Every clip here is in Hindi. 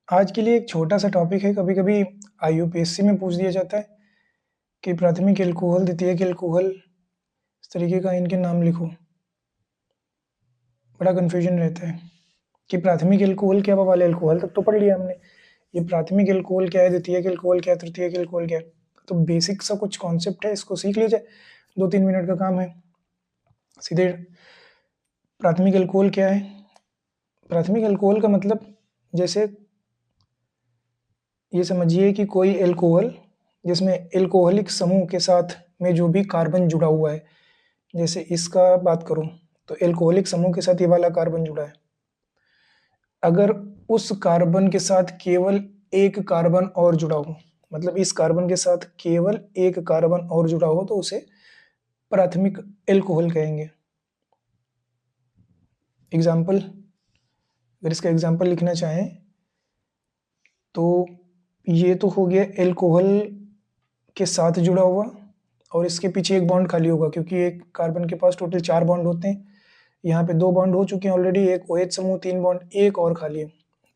आज के लिए एक छोटा सा टॉपिक है, कभी कभी आईयूपीएससी में पूछ दिया जाता है कि प्राथमिक एल्कोहल, द्वितीयक एल्कोहल, इस तरीके का इनके नाम लिखो। बड़ा कन्फ्यूजन रहता है कि प्राथमिक एल्कोहल क्या है, वाले एल्कोहल तक तो पढ़ लिया हमने। ये प्राथमिक एल्कोहल क्या है, द्वितीयक एल्कोहल क्या है, तृतीयक एल्कोहल क्या है। तो बेसिक सा कुछ कॉन्सेप्ट है, इसको सीख लीजिए, 2-3 मिनट का काम है। सीधे प्राथमिक एल्कोहल क्या है। प्राथमिक एल्कोहल का मतलब, जैसे ये समझिए कि कोई एल्कोहल जिसमें एल्कोहलिक समूह के साथ में जो भी कार्बन जुड़ा हुआ है, जैसे इसका बात करूं तो एल्कोहलिक समूह के साथ ये वाला कार्बन जुड़ा है। अगर उस कार्बन के साथ केवल एक कार्बन और जुड़ा हो, मतलब इस कार्बन के साथ केवल एक कार्बन और जुड़ा हो, तो उसे प्राथमिक एल्कोहल कहेंगे। एग्जाम्पल, अगर इसका एग्जाम्पल लिखना चाहें तो ये तो हो गया एल्कोहल के साथ जुड़ा हुआ, और इसके पीछे एक बॉन्ड खाली होगा, क्योंकि एक कार्बन के पास टोटल 4 बॉन्ड होते हैं। यहाँ पे 2 बॉन्ड हो चुके हैं ऑलरेडी, एक OH समूह, 3 बॉन्ड, एक और खाली है।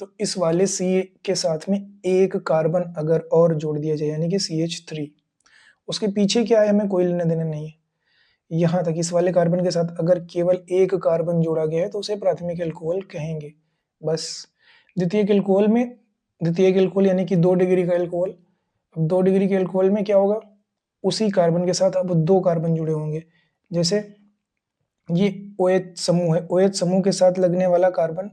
तो इस वाले C के साथ में एक कार्बन अगर और जोड़ दिया जाए, यानी कि CH3, उसके पीछे क्या है हमें कोई लेना देना नहीं है। यहाँ तक इस वाले कार्बन के साथ अगर केवल एक कार्बन जोड़ा गया है तो उसे प्राथमिक एल्कोहल कहेंगे, बस। द्वितीयक एल्कोहल में, द्वितीयक एल्कोहल यानी कि 2 डिग्री का एल्कोहल। अब 2 डिग्री के एल्कोहल में क्या होगा, उसी कार्बन के साथ अब 2 कार्बन जुड़े होंगे। जैसे ये OH समूह है, OH समूह के साथ लगने वाला कार्बन,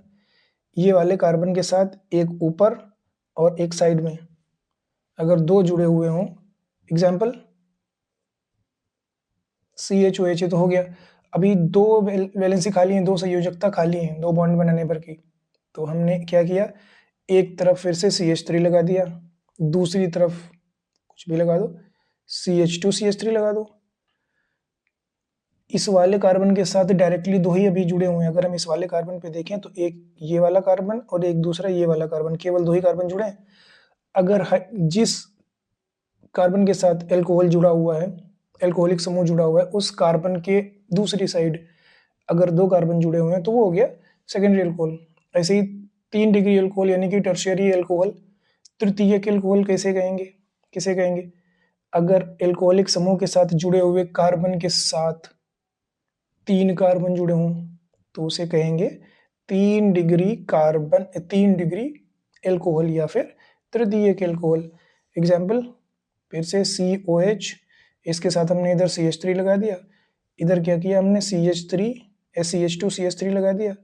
ये वाले कार्बन के साथ एक ऊपर और एक साइड में अगर 2 जुड़े हुए हों, एग्जाम्पल CHOH तो हो गया। अभी 2 वैलेंसी खाली हैं, 2 संयोजकता खाली हैं 2 बॉन्ड बनाने पर की। तो हमने क्या किया, एक तरफ फिर से CH3 लगा दिया, दूसरी तरफ कुछ भी लगा दो, CH2 CH3 लगा दो। इस वाले कार्बन के साथ डायरेक्टली 2 ही अभी जुड़े हुए हैं। अगर हम इस वाले कार्बन पे देखें तो एक ये वाला कार्बन और एक दूसरा ये वाला कार्बन, केवल 2 ही कार्बन जुड़े हैं। अगर जिस कार्बन के साथ एल्कोहल जुड़ा हुआ है, एल्कोहलिक समूह जुड़ा हुआ है, उस कार्बन के दूसरी साइड अगर 2 कार्बन जुड़े हुए हैं तो वो हो गया सेकेंडरी एल्कोहल। ऐसे ही 3 डिग्री एल्कोहल यानी कि टर्शियरी एल्कोहल। तृतीयक एल्कोहल कैसे कहेंगे, किसे कहेंगे, अगर एल्कोहलिक समूह के साथ जुड़े हुए कार्बन के साथ 3 कार्बन जुड़े हों तो उसे कहेंगे 3 डिग्री कार्बन, 3 डिग्री एल्कोहल या फिर तृतीयक एल्कोहल। एग्जाम्पल फिर से COH, इसके साथ हमने इधर CH3 लगा दिया, इधर क्या किया हमने CH3 CH2 CH3 लगा दिया,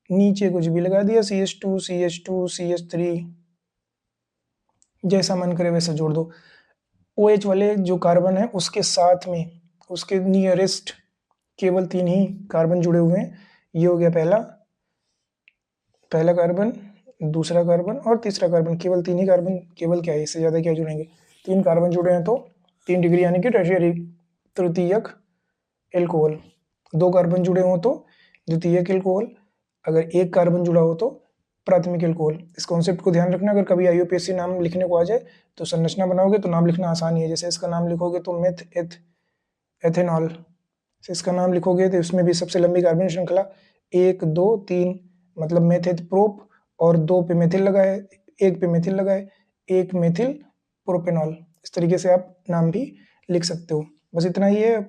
नीचे कुछ भी लगा दिया CH2 CH2 CH3, जैसा मन करे वैसा जोड़ दो। OH वाले जो कार्बन है उसके साथ में उसके नियरेस्ट केवल 3 ही कार्बन जुड़े हुए हैं। ये हो गया पहला कार्बन, दूसरा कार्बन और तीसरा कार्बन, केवल 3 ही कार्बन, केवल क्या है, इससे ज़्यादा क्या जुड़ेंगे। 3 कार्बन जुड़े हैं तो 3 डिग्री यानी कि टर्शियरी तृतीयक एल्कोहल। 2 कार्बन जुड़े हों तो द्वितीयक एल्कोहल, अगर एक कार्बन जुड़ा हो तो प्राथमिक एल्कोहल। इस कॉन्सेप्ट को ध्यान रखना, अगर कभी आईयूपीएससी नाम लिखने को आ जाए तो संरचना बनाओगे तो नाम लिखना आसान ही है। जैसे इसका नाम लिखोगे तो मेथ एथेनॉल, इसका नाम लिखोगे तो इसमें भी सबसे लंबी कार्बन श्रृंखला 1 2 3, मतलब मेथिल प्रोप, और 2 पे मेथिल लगा है, 1 पे मेथिल लगा है, 1 मेथिल प्रोपेनॉल। इस तरीके से आप नाम भी लिख सकते हो, बस इतना ही है।